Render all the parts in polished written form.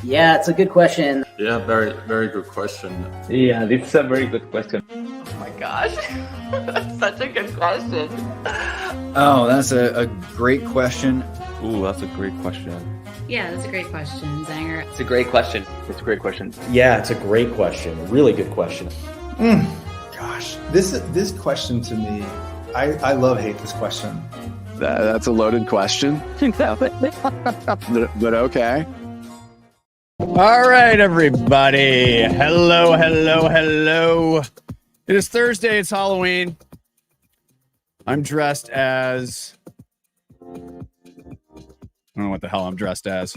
Yeah, it's a good question. Yeah, very, very good question. Yeah, this is a very good question. Oh my gosh. That's such a good question. Oh, that's a great question. Ooh, that's a great question. Yeah, that's a great question, Zanger. It's a great question. It's a great question. Yeah, it's a great question. Really good question. Gosh, this question to me, I hate this question. That's a loaded question. But okay. All right, everybody. Hello, hello, hello. It is Thursday. It's Halloween. I'm dressed as... I don't know what the hell I'm dressed as.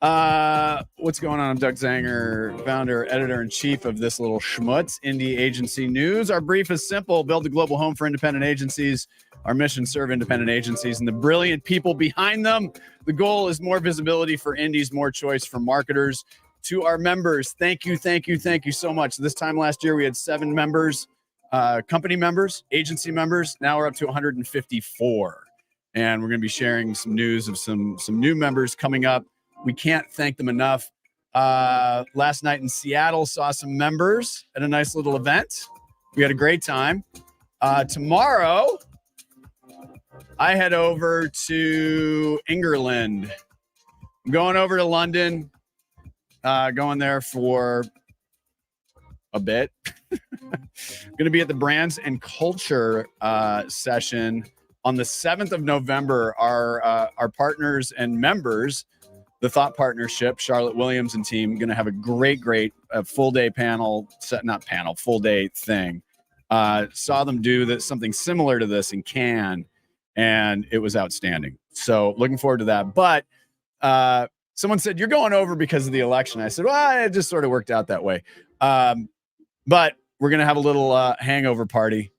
What's going on? I'm Doug Zanger, founder, editor-in-chief of this little schmutz, Indie Agency News. Our brief is simple: build a global home for independent agencies. Our mission: serve independent agencies and the brilliant people behind them. The goal is more visibility for indies, more choice for marketers. To our members, thank you so much. This time last year, we had 7 members, company members, agency members. Now we're up to 154. And we're going to be sharing some news of some new members coming up. We can't thank them enough. Last night in Seattle, saw some members at a nice little event. We had a great time. Tomorrow, I head over to England. I'm going over to London, going there for a bit. Going to be at the Brands and Culture session on the 7th of November. Our partners and members, the Thought Partnership, Charlotte Williams and team, going to have a great full day full day thing. Saw them do something similar to this in Cannes, and it was outstanding. So looking forward to that. But someone said, you're going over because of the election. I said, well, it just sort of worked out that way. But we're going to have a little hangover party.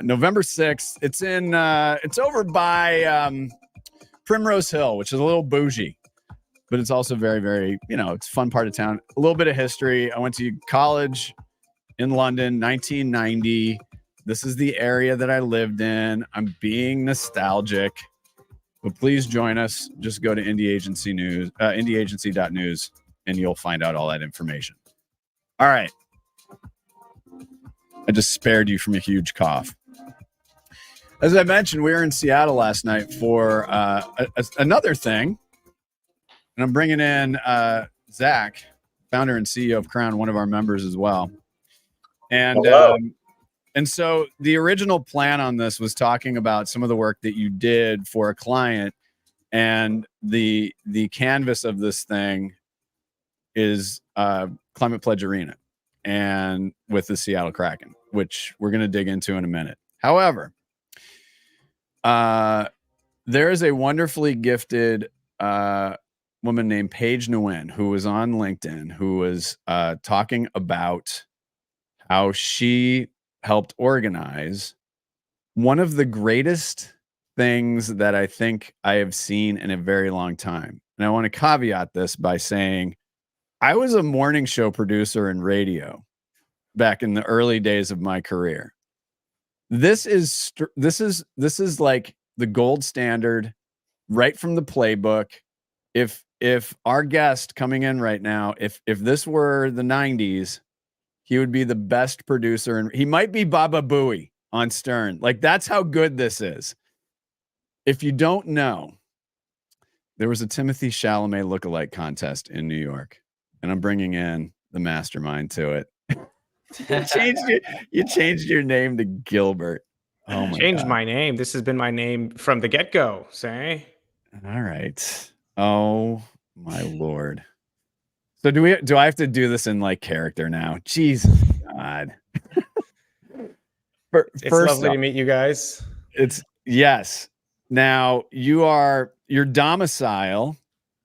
November 6th. It's over by Primrose Hill, which is a little bougie, but it's also very, very, it's a fun part of town. A little bit of history. I went to college in London, 1990. This is the area that I lived in. I'm being nostalgic, but please join us. Just go to Indie Agency News, indieagency.news, and you'll find out all that information. All right. I just spared you from a huge cough. As I mentioned, we were in Seattle last night for another thing, and I'm bringing in Zach, founder and CEO of Crown, one of our members as well. And so the original plan on this was talking about some of the work that you did for a client, and the canvas of this thing is Climate Pledge Arena, and with the Seattle Kraken, which we're going to dig into in a minute. However, there is a wonderfully gifted woman named Paige Nguyen who was on LinkedIn, who was talking about how she helped organize one of the greatest things that I think I have seen in a very long time. And I want to caveat this by saying I was a morning show producer in radio back in the early days of my career. This is like the gold standard, right from the playbook. If our guest coming in right now, if this were the 90s, he would be the best producer, and he might be Baba Booey on Stern. Like, that's how good this is. If you don't know, there was a Timotheé Chalamet Lookalike Contest in New York, and I'm bringing in the mastermind to it. You changed your name to Gilbert. Oh my Changed God. my name. This has been my name from the get-go, say. All right. Oh my Lord. So do I have to do this in like character now? Jesus God. It's lovely to meet you guys. Yes. Now your domicile,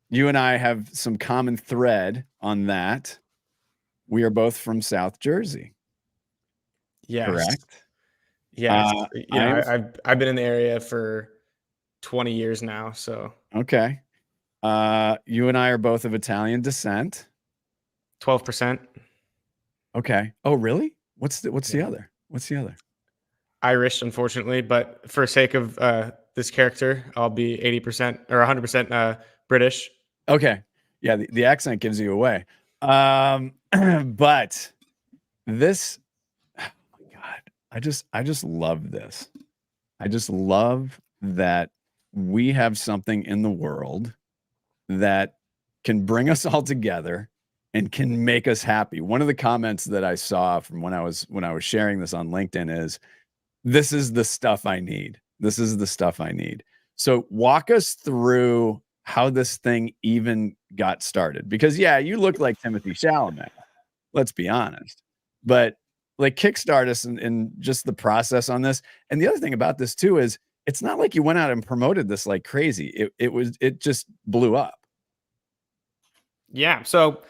you and I have some common thread on that. We are both from South Jersey. Yes. Correct? Yeah. I've been in the area for 20 years now. So okay. You and I are both of Italian descent. 12%. Okay. Oh, really? What's the other? What's the other? Irish, unfortunately, but for sake of this character, I'll be 80% or 100% British. Okay. Yeah, the accent gives you away. But this, oh my God, I just love this. I just love that we have something in the world that can bring us all together and can make us happy. One of the comments that I saw from when I was sharing this on LinkedIn is, this is the stuff I need. This is the stuff I need. So walk us through how this thing even got started. Because yeah, you look like Timothée Chalamet. Let's be honest. But like, kickstart us in just the process on this. And the other thing about this too is, it's not like you went out and promoted this like crazy. It just blew up. Yeah. So,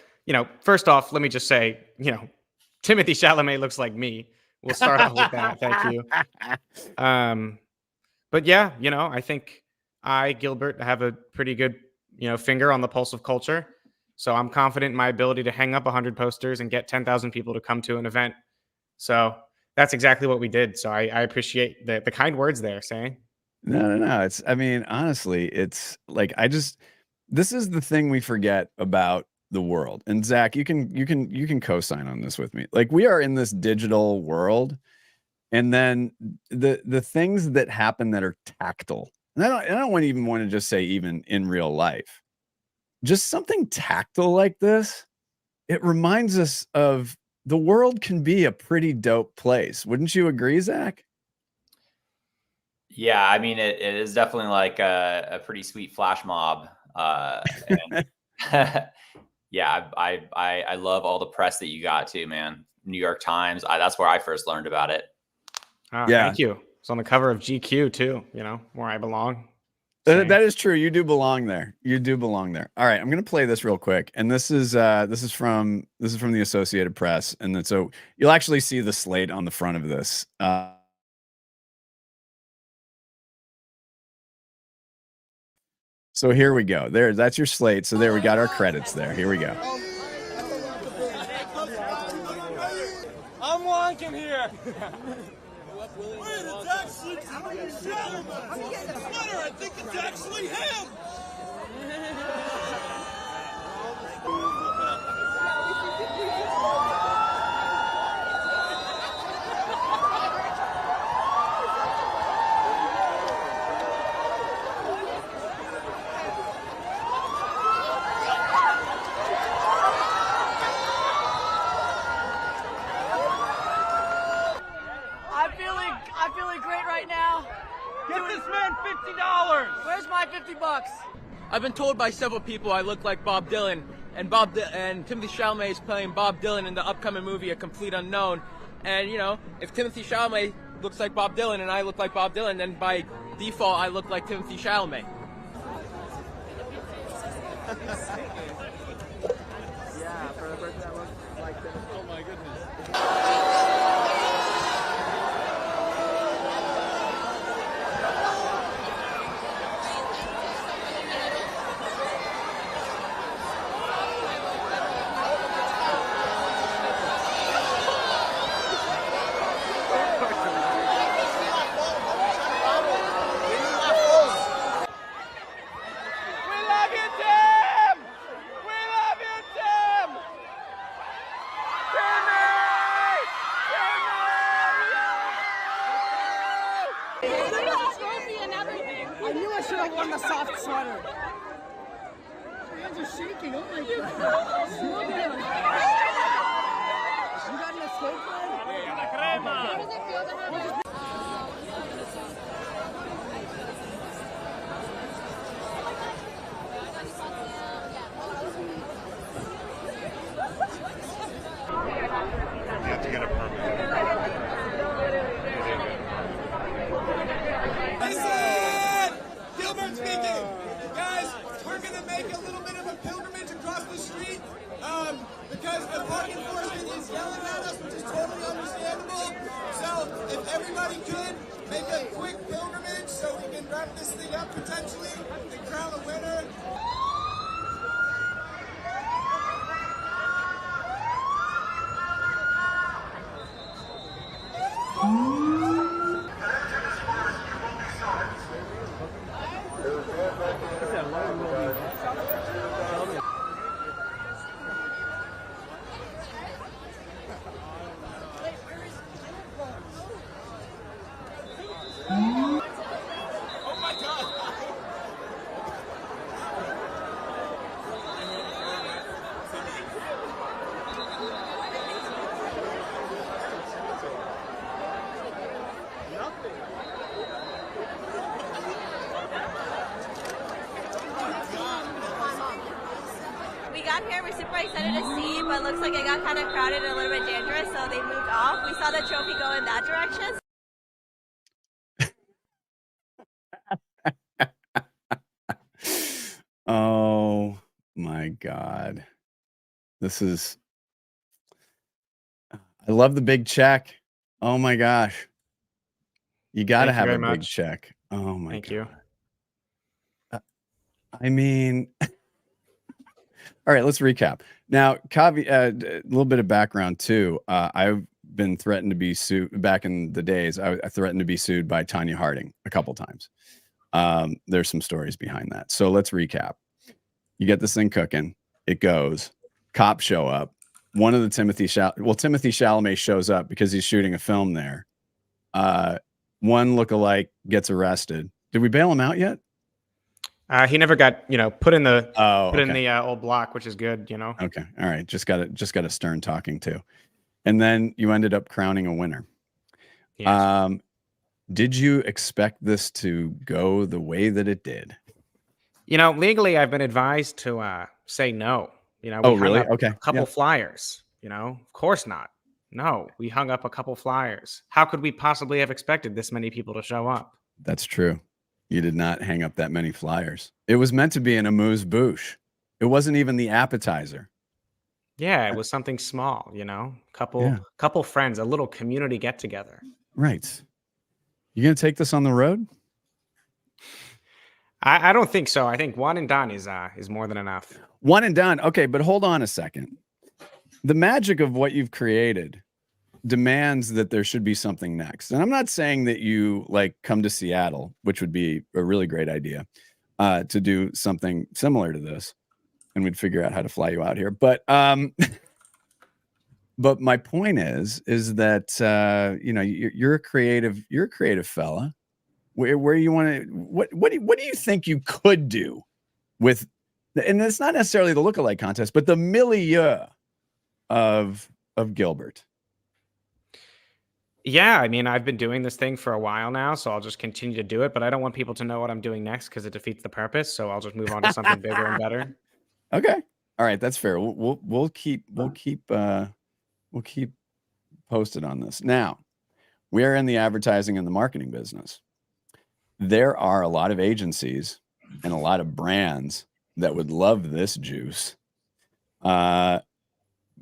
first off, let me just say, Timothée Chalamet looks like me. We'll start off with that. Thank you. But yeah, I think Gilbert, have a pretty good, finger on the pulse of culture. So I'm confident in my ability to hang up 100 posters and get 10,000 people to come to an event. So that's exactly what we did. So I appreciate the kind words there, saying. No. Honestly, it's like, this is the thing we forget about the world. And Zach, you can co-sign on this with me. Like, we are in this digital world, and then the things that happen that are tactile. And I don't even want to just say even in real life, just something tactile like this. It reminds us of the world can be a pretty dope place. Wouldn't you agree, Zach? Yeah, it is definitely like a pretty sweet flash mob. And yeah, I love all the press that you got too, man. New York Times. That's where I first learned about it. Oh, yeah. Thank you. It's on the cover of GQ too, where I belong. That is true. You do belong there. You do belong there. All right, I'm going to play this real quick. And this is from the Associated Press. And then, so you'll actually see the slate on the front of this. So here we go. That's your slate. So there, we got our credits there. Here we go. I'm walking here. Wait, it's actually Timothée Chalamet. I think it's actually him. I'm feeling great right now. Give this man $50. Where's my $50? I've been told by several people I look like Bob Dylan, and Timothée Chalamet is playing Bob Dylan in the upcoming movie A Complete Unknown. And if Timothée Chalamet looks like Bob Dylan and I look like Bob Dylan, then by default I look like Timothée Chalamet. Yeah, for a person that looks like Timothée. Oh my goodness. I knew I should have worn the soft sweater. My hands are shaking. Oh my god. You got an escape plan? How does it feel to have You have to get a permit. Gilbert speaking. Guys, we're going to make a little bit of a pilgrimage across the street because the park enforcement is yelling at us, which is totally understandable. So if everybody could make a quick pilgrimage so we can wrap this thing up potentially and crown a winner. got here, we're super excited to see, but looks like it got kind of crowded and a little bit dangerous, so they moved off. We saw the trophy go in that direction. Oh my God. This is, I love the big check. Oh my gosh. You got to have a big check. Oh my Thank God. you. I mean, all right, let's recap. Now, a little bit of background too. I've been threatened to be sued back in the days. I threatened to be sued by Tanya Harding a couple times. There's some stories behind that. So let's recap. You get this thing cooking. It goes. Cops show up. One of the Timothée Chalamet shows up because he's shooting a film there. One lookalike gets arrested. Did we bail him out yet? He never got, put in the in the old block, which is good, Okay. All right. Just got a stern talking to. And then you ended up crowning a winner. Yes. Did you expect this to go the way that it did? Legally, I've been advised to say no. Oh, really? Okay. A couple flyers, of course not. No, we hung up a couple flyers. How could we possibly have expected this many people to show up? That's true. You did not hang up that many flyers. It was meant to be an amuse-bouche. It wasn't even the appetizer. Yeah, it was something small, couple friends, a little community get together. Right. You gonna take this on the road? I don't think so. I think one and done is more than enough. One and done. Okay, but hold on a second. The magic of what you've created demands that there should be something next. And I'm not saying that you come to Seattle, which would be a really great idea, to do something similar to this, and we'd figure out how to fly you out here. But but my point is that you're a creative fella. Where you want to what do you think you could do with, and it's not necessarily the lookalike contest, but the milieu of Gilbert? Yeah, I mean, I've been doing this thing for a while now, so I'll just continue to do it, but I don't want people to know what I'm doing next because it defeats the purpose, so I'll just move on to something bigger and better. Okay. All right, that's fair. We'll keep posted on this. Now, we are in the advertising and the marketing business. There are a lot of agencies and a lot of brands that would love this juice.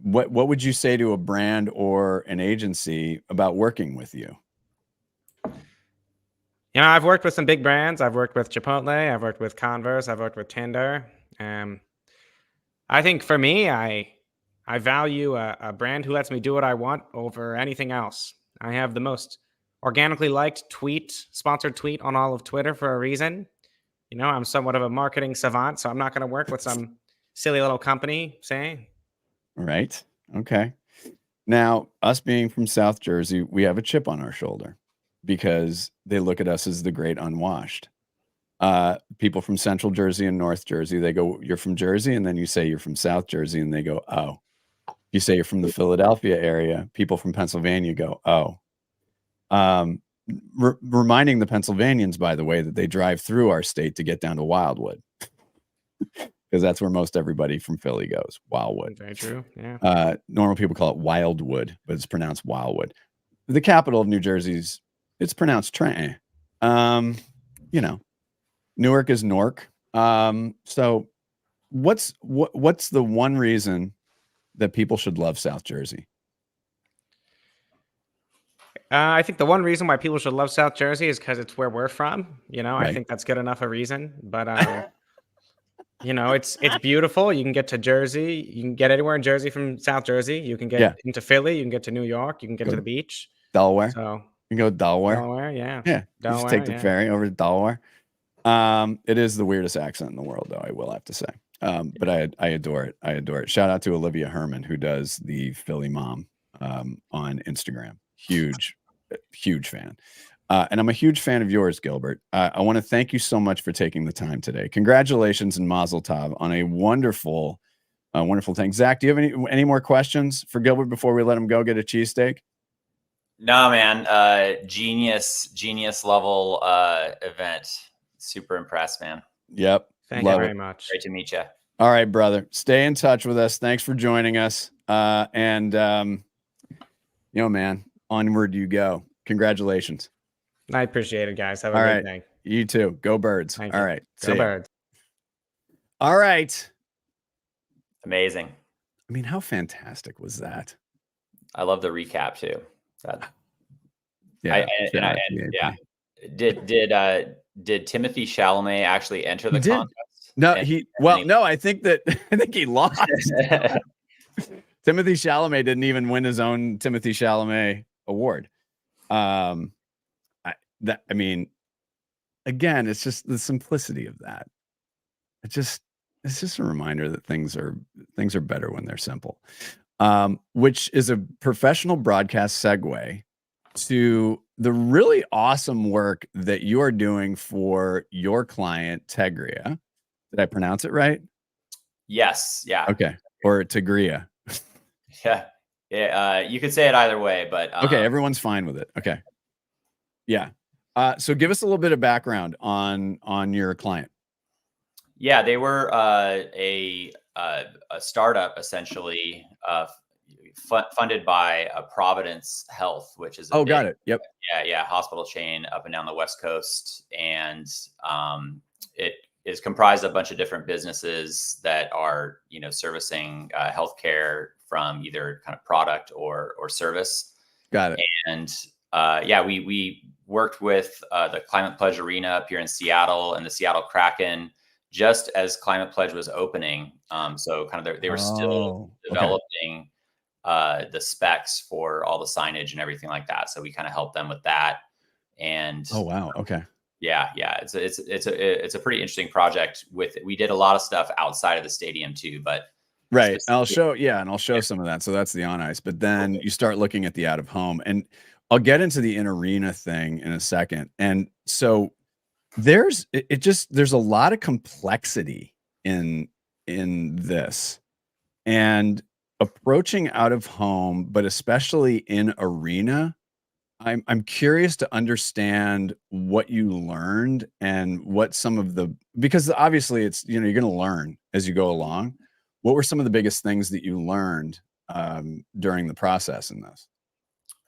What would you say to a brand or an agency about working with you? I've worked with some big brands. I've worked with Chipotle. I've worked with Converse. I've worked with Tinder. I think for me, I value a brand who lets me do what I want over anything else. I have the most organically liked sponsored tweet on all of Twitter for a reason. I'm somewhat of a marketing savant, so I'm not going to work with some silly little company, say. Right. Okay. Now, us being from South Jersey, we have a chip on our shoulder because they look at us as the great unwashed. People from Central Jersey and North Jersey, they go, "You're from Jersey," and then you say you're from South Jersey, and they go, "Oh." You say you're from the Philadelphia area, people from Pennsylvania go, "Oh." Reminding the Pennsylvanians, by the way, that they drive through our state to get down to Wildwood, because that's where most everybody from Philly goes. Wildwood. Very true. Yeah. Normal people call it Wildwood, but it's pronounced Wildwood. The capital of New Jersey's, it's pronounced Trenton. Newark is Nork. So what's the one reason that people should love South Jersey? I think the one reason why people should love South Jersey is because it's where we're from. Right. I think that's good enough a reason. But it's beautiful. You can get to Jersey. You can get anywhere in Jersey from South Jersey. You can get into Philly. You can get to New York. You can get to the beach. Delaware. So you can go to Delaware. Delaware, yeah. Yeah. Delaware, just take the ferry over to Delaware. It is the weirdest accent in the world, though, I will have to say. But I adore it. I adore it. Shout out to Olivia Herman, who does the Philly Mom on Instagram. Huge fan. And I'm a huge fan of yours, Gilbert. I want to thank you so much for taking the time today. Congratulations and mazel tov on a wonderful thing. Zach, do you have any more questions for Gilbert before we let him go get a cheesesteak? No, man. Genius level event. Super impressed, man. Yep. Thank you very much. Great to meet you. All right, brother. Stay in touch with us. Thanks for joining us. Man, onward you go. Congratulations. I appreciate it, guys. Have a All great right. day. You too. Go Birds. Thank All you. right. Go See ya. Birds. All right. Amazing. I mean, how fantastic was that? I love the recap too. Yeah. Did Timothée Chalamet actually enter the contest? No, I think he lost. Timothée Chalamet didn't even win his own Timothée Chalamet award. Again, it's just the simplicity of that. It's just a reminder that things are better when they're simple. Which is a professional broadcast segue to the really awesome work that you are doing for your client, Tegria. Did I pronounce it right? Yes. Yeah. Okay. Or Tegria. Yeah. You could say it either way, but okay, everyone's fine with it. Okay. Yeah. So give us a little bit of background on your client. Yeah, they were a startup essentially, funded by Providence Health, which is got it. Yep. Yeah, hospital chain up and down the West Coast, and it is comprised of a bunch of different businesses that are servicing healthcare from either kind of product or service. Got it. And we worked with the Climate Pledge Arena up here in Seattle and the Seattle Kraken just as Climate Pledge was opening. So kind of they were still developing the specs for all the signage and everything like that. So we kind of helped them with that. And oh wow, okay. Yeah, it's a pretty interesting project. We did a lot of stuff outside of the stadium too, but right. I'll show some of that. So that's the on ice, but then you start looking at the out of home, and I'll get into the in arena thing in a second. And so there's a lot of complexity in this, and approaching out of home, but especially in arena. I'm curious to understand what you learned and what because obviously it's, you're going to learn as you go along. What were some of the biggest things that you learned during the process in this?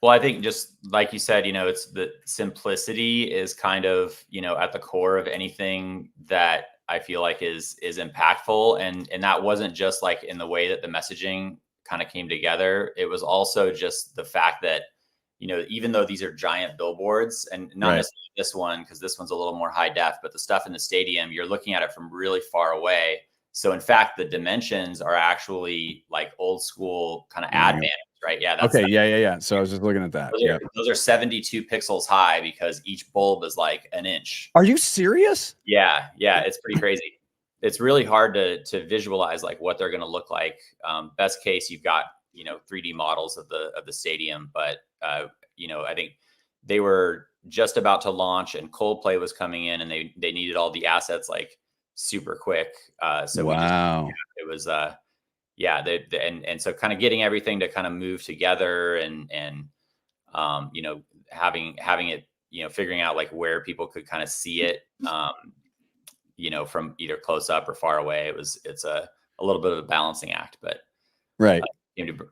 Well, I think just like you said, it's the simplicity is kind of, at the core of anything that I feel like is impactful. And that wasn't just like in the way that the messaging kind of came together. It was also just the fact that, even though these are giant billboards, and not necessarily this one, because this one's a little more high def, but the stuff in the stadium, you're looking at it from really far away. So in fact, the dimensions are actually like old school kind of ad banners, right? Yeah. Yeah. So I was just looking at that. Those are 72 pixels high because each bulb is like an inch. Are you serious? Yeah. It's pretty crazy. It's really hard to visualize like what they're going to look like. Best case, you've got 3D models of the stadium, but I think they were just about to launch, and Coldplay was coming in, and they needed all the assets like super quick. So wow, it was and so kind of getting everything to kind of move together, and having it, figuring out like where people could kind of see it, from either close up or far away. It's a little bit of a balancing act, but right.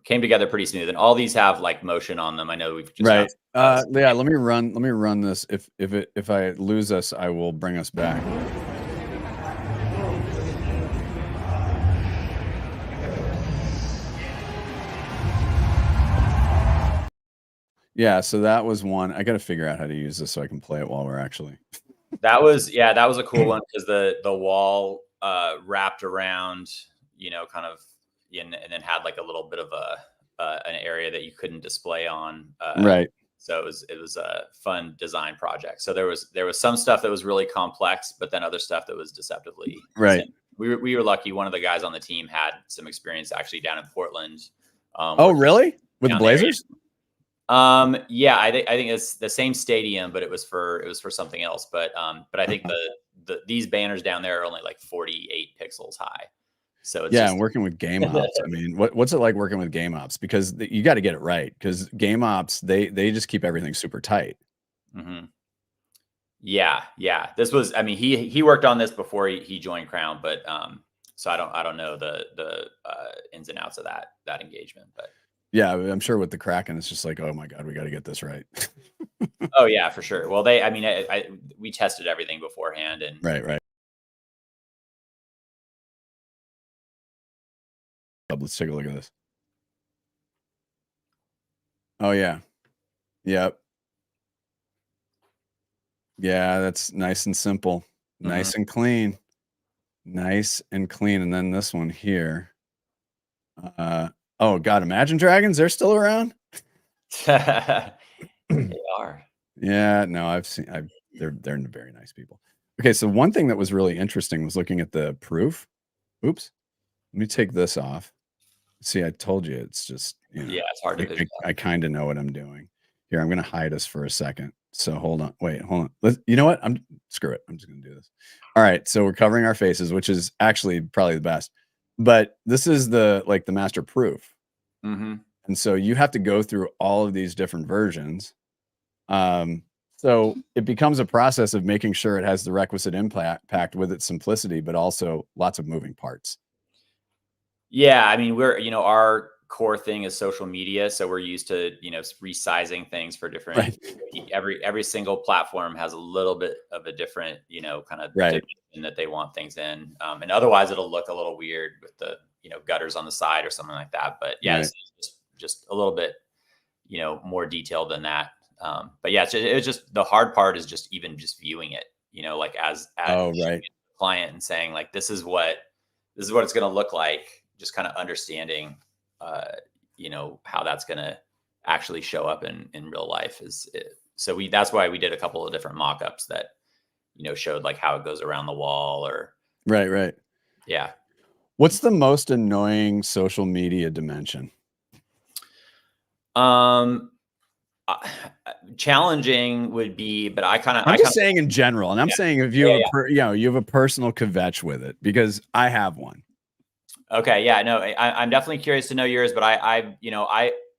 Came together pretty smooth, and all these have like motion on them. I know we've just right. Let me run this. If I lose us, I will bring us back. Yeah, so that was one. I got to figure out how to use this so I can play it while we're actually. That was a cool one because the wall wrapped around, kind of. And then had like a little bit of an area that you couldn't display on. Right. So it was a fun design project. So there was some stuff that was really complex, but then other stuff that was deceptively right. simple. We were lucky. One of the guys on the team had some experience actually down in Portland. Oh, really? With the Blazers? Yeah, I think it's the same stadium, but it was for something else. But I think these banners down there are only like 48 pixels high. So it's and working with game ops. I mean, what's it like working with game ops? Because you got to get it right. Because game ops, they just keep everything super tight. Mm-hmm. Yeah. This was, I mean, he worked on this before he joined Crown, but So I don't know the ins and outs of that engagement, but Yeah, I'm sure with the Kraken, it's just like, oh my God, we got to get this right. oh yeah, for sure. Well, we tested everything beforehand, and Right. Let's take a look at this. Oh yeah. Yep. Yeah, that's nice and simple. Nice and clean. Nice and clean. And then this one here. Oh God, Imagine Dragons, they're still around? they are. Yeah, no, they're very nice people. Okay, so one thing that was really interesting was looking at the proof. Oops. Let me take this off. See, I told you it's just, yeah, it's hard to I kind of know what I'm doing. Here, I'm going to hide us for a second. So hold on. Wait, hold on. You know what? Screw it. I'm just going to do this. All right. So we're covering our faces, which is actually probably the best. But this is the master proof. Mm-hmm. And so you have to go through all of these different versions. So it becomes a process of making sure it has the requisite impact with its simplicity, but also lots of moving parts. Yeah, I mean, our core thing is social media, so we're used to resizing things for different. Right. Every single platform has a little bit of a different kind of right. dimension that they want things in, and otherwise it'll look a little weird with the gutters on the side or something like that. But yeah, right. it's just a little bit more detailed than that. But yeah, it's just the hard part is just viewing it, like as right. client and saying like this is what it's going to look like. Just kind of understanding, how that's going to actually show up in real life that's why we did a couple of different mock-ups that, showed like how it goes around the wall or. Right. Yeah. What's the most annoying social media dimension? Challenging would be, but I'm just saying in general, and I'm saying if you have you have a personal kvetch with it, because I have one. Okay. Yeah, no, I'm definitely curious to know yours, but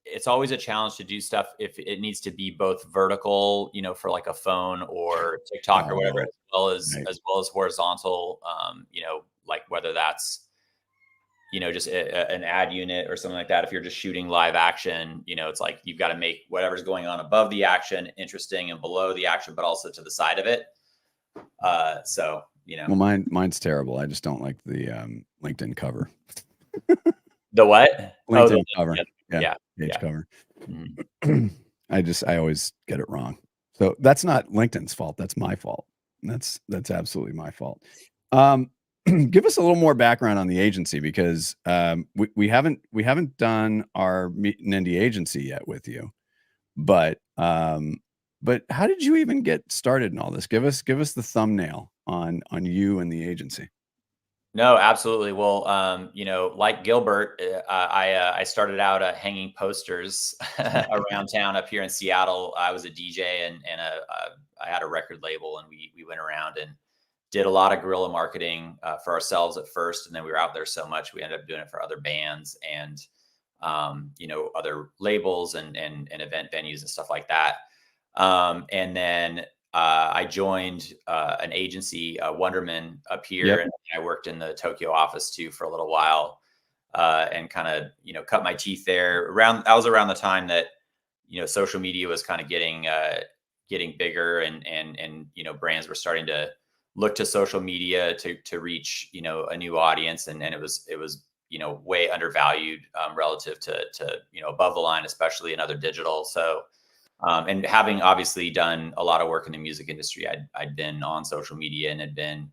it's always a challenge to do stuff if it needs to be both vertical, for like a phone or TikTok or whatever, as well as horizontal, like whether that's, just an ad unit or something like that. If you're just shooting live action, it's like, you've got to make whatever's going on above the action interesting and below the action, but also to the side of it. So, Well, mine's terrible. I just don't like the LinkedIn cover. The what? LinkedIn cover. Yeah. Page cover. Mm-hmm. I always get it wrong. So that's not LinkedIn's fault. That's my fault. That's absolutely my fault. Give us a little more background on the agency, because we haven't done our Meet and Indie agency yet with you, but how did you even get started in all this? Give us the thumbnail on you and the agency. No, absolutely. Well, like Gilbert, I started out hanging posters around town up here in Seattle. I was a DJ and I had a record label, and we went around and did a lot of guerrilla marketing for ourselves at first. And then we were out there so much, we ended up doing it for other bands and, other labels and event venues and stuff like that. And then I joined an agency, Wonderman, up here. Yep. And I worked in the Tokyo office too for a little while, and kind of, cut my teeth there. That was around the time that, social media was kind of getting bigger, and brands were starting to look to social media to reach, a new audience. And it was way undervalued relative to above the line, especially in other digital. So, and having obviously done a lot of work in the music industry, I'd been on social media and had been,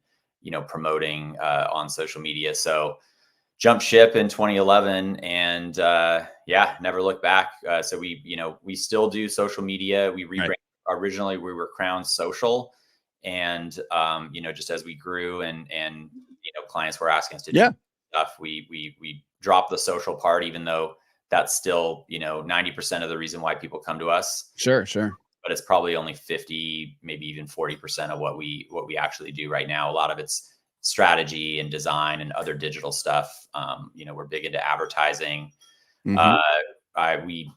promoting on social media. So jumped ship in 2011 and never looked back. So we still do social media. We rebranded. Originally we were Crown Social, and just as we grew and clients were asking us to do stuff, we dropped the social part, even though that's still 90% of the reason why people come to us. Sure. But it's probably only 50, maybe even 40% of what we actually do right now. A lot of it's strategy and design and other digital stuff. We're big into advertising. Mm-hmm. We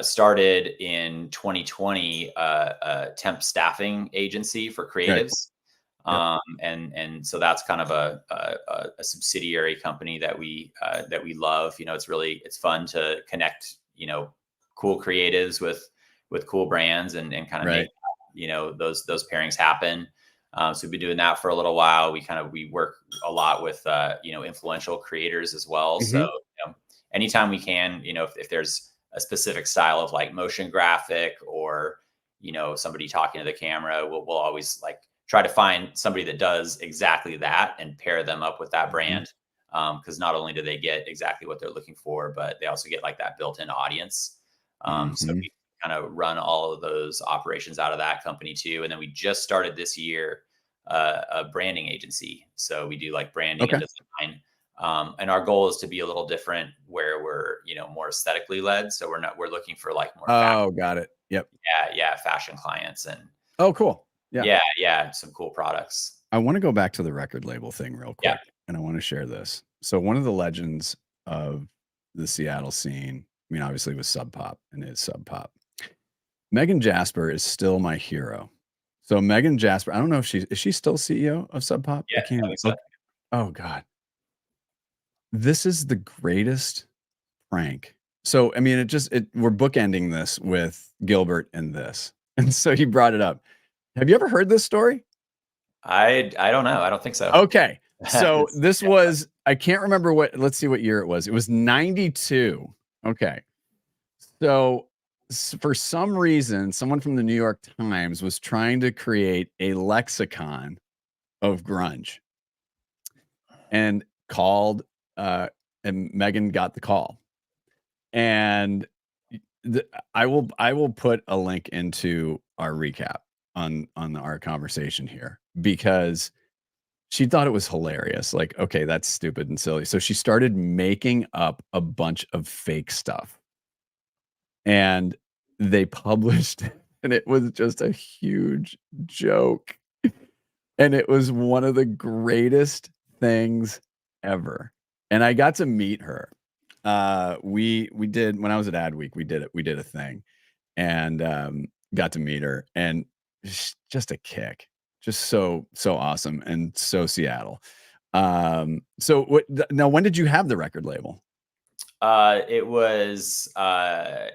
started in 2020 a temp staffing agency for creatives. And so that's kind of a subsidiary company that we love. It's fun to connect, cool creatives with cool brands and kind of make, those pairings happen. So we've been doing that for a little while. We work a lot with, influential creators as well. Mm-hmm. So, anytime we can, if there's a specific style of like motion graphic or, somebody talking to the camera, we'll always like try to find somebody that does exactly that and pair them up with that brand. Because not only do they get exactly what they're looking for, but they also get like that built-in audience. So we kind of run all of those operations out of that company too. And then we just started this year a branding agency. So we do like branding and design. And our goal is to be a little different where we're, more aesthetically led. So we're looking for like more. Got it. Yep. Yeah. Fashion clients and. Oh, cool. Yeah. Some cool products. I want to go back to the record label thing real quick. And I want to share this. So one of the legends of the Seattle scene, I mean, obviously was Sub Pop and is Sub Pop. Megan Jasper is still my hero. So Megan Jasper, I don't know if is she still CEO of Sub Pop? Yeah. I can't. Oh God. This is the greatest prank. So, I mean, we're bookending this with Gilbert and this. And so you brought it up. Have you ever heard this story? I don't know. I don't think so. Okay. So this was, I can't remember let's see what year it was. It was 92. Okay. So for some reason, someone from the New York Times was trying to create a lexicon of grunge and called, and Megan got the call. And I will put a link into our recap on our conversation here because she thought it was hilarious. Like, okay, that's stupid and silly. So she started making up a bunch of fake stuff. And they published it, and it was just a huge joke. And it was one of the greatest things ever. And I got to meet her. We did, when I was at Adweek, we did a thing and got to meet her, and just a kick. Just so awesome and so Seattle. So now when did you have the record label? It was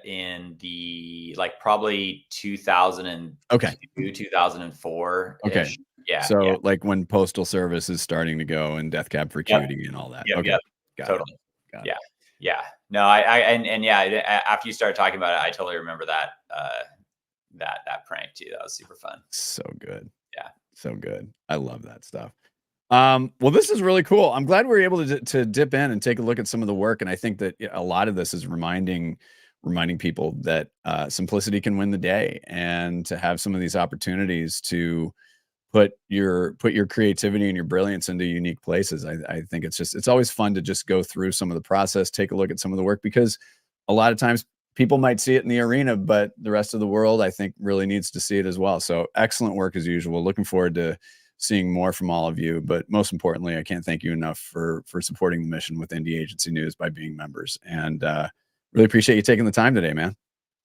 in the probably 2002, 2004. Okay. Yeah. So like when Postal Service is starting to go and Death Cab for Cutie and all that. Yep, okay. Yep. Totally. Yeah. No, after you started talking about it, I totally remember that prank too. That was super fun. So good. Yeah. So good. I love that stuff. Well, this is really cool. I'm glad we were able to dip in and take a look at some of the work. And I think that a lot of this is reminding people that simplicity can win the day, and to have some of these opportunities to put your creativity and your brilliance into unique places. I think it's always fun to just go through some of the process, take a look at some of the work, because a lot of times people might see it in the arena, but the rest of the world, I think, really needs to see it as well. So excellent work as usual. Looking forward to seeing more from all of you. But most importantly, I can't thank you enough for supporting the mission with Indie Agency News by being members. And really appreciate you taking the time today, man.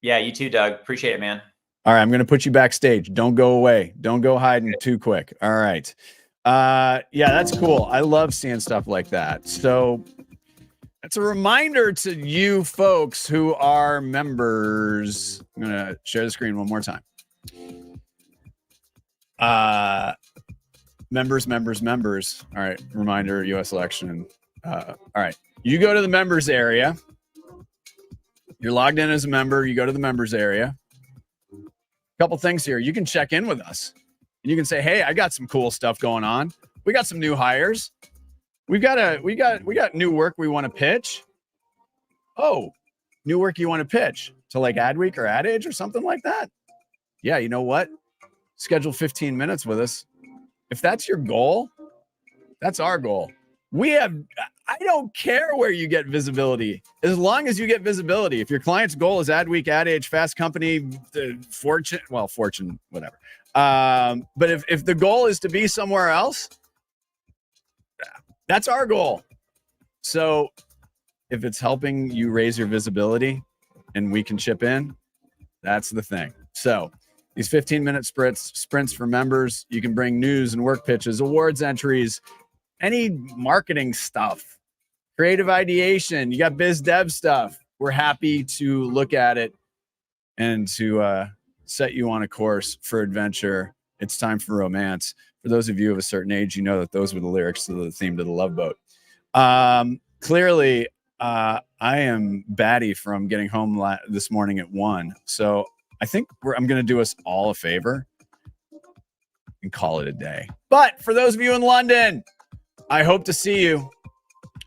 Yeah, you too, Doug. Appreciate it, man. All right, I'm going to put you backstage. Don't go away. Don't go hiding too quick. All right. Yeah, that's cool. I love seeing stuff like that. So it's a reminder to you folks who are members. I'm going to share the screen one more time. Members. All right. Reminder, U.S. election. All right. You go to the members area. You're logged in as a member. You go to the members area. Couple things here. You can check in with us. And you can say, hey, I got some cool stuff going on. We got some new hires. We got new work we want to pitch. Oh, new work you want to pitch to like Adweek or Ad Age or something like that? Yeah, you know what? Schedule 15 minutes with us. If that's your goal, that's our goal. I don't care where you get visibility, as long as you get visibility. If your client's goal is Adweek, Ad Age, Fast Company, Fortune, whatever. But if the goal is to be somewhere else, that's our goal. So if it's helping you raise your visibility and we can chip in, that's the thing. So These 15-minute sprints for members. You can bring news and work pitches, awards entries, any marketing stuff, creative ideation. You got biz dev stuff. We're happy to look at it and to set you on a course for adventure. It's time for romance. For those of you of a certain age, you know that those were the lyrics to the theme to the Love Boat. Clearly, I am batty from getting home this morning at 1. So I think I'm going to do us all a favor and call it a day. But for those of you in London, I hope to see you.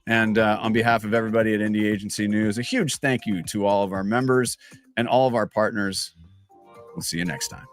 And on behalf of everybody at Indie Agency News, a huge thank you to all of our members and all of our partners. We'll see you next time.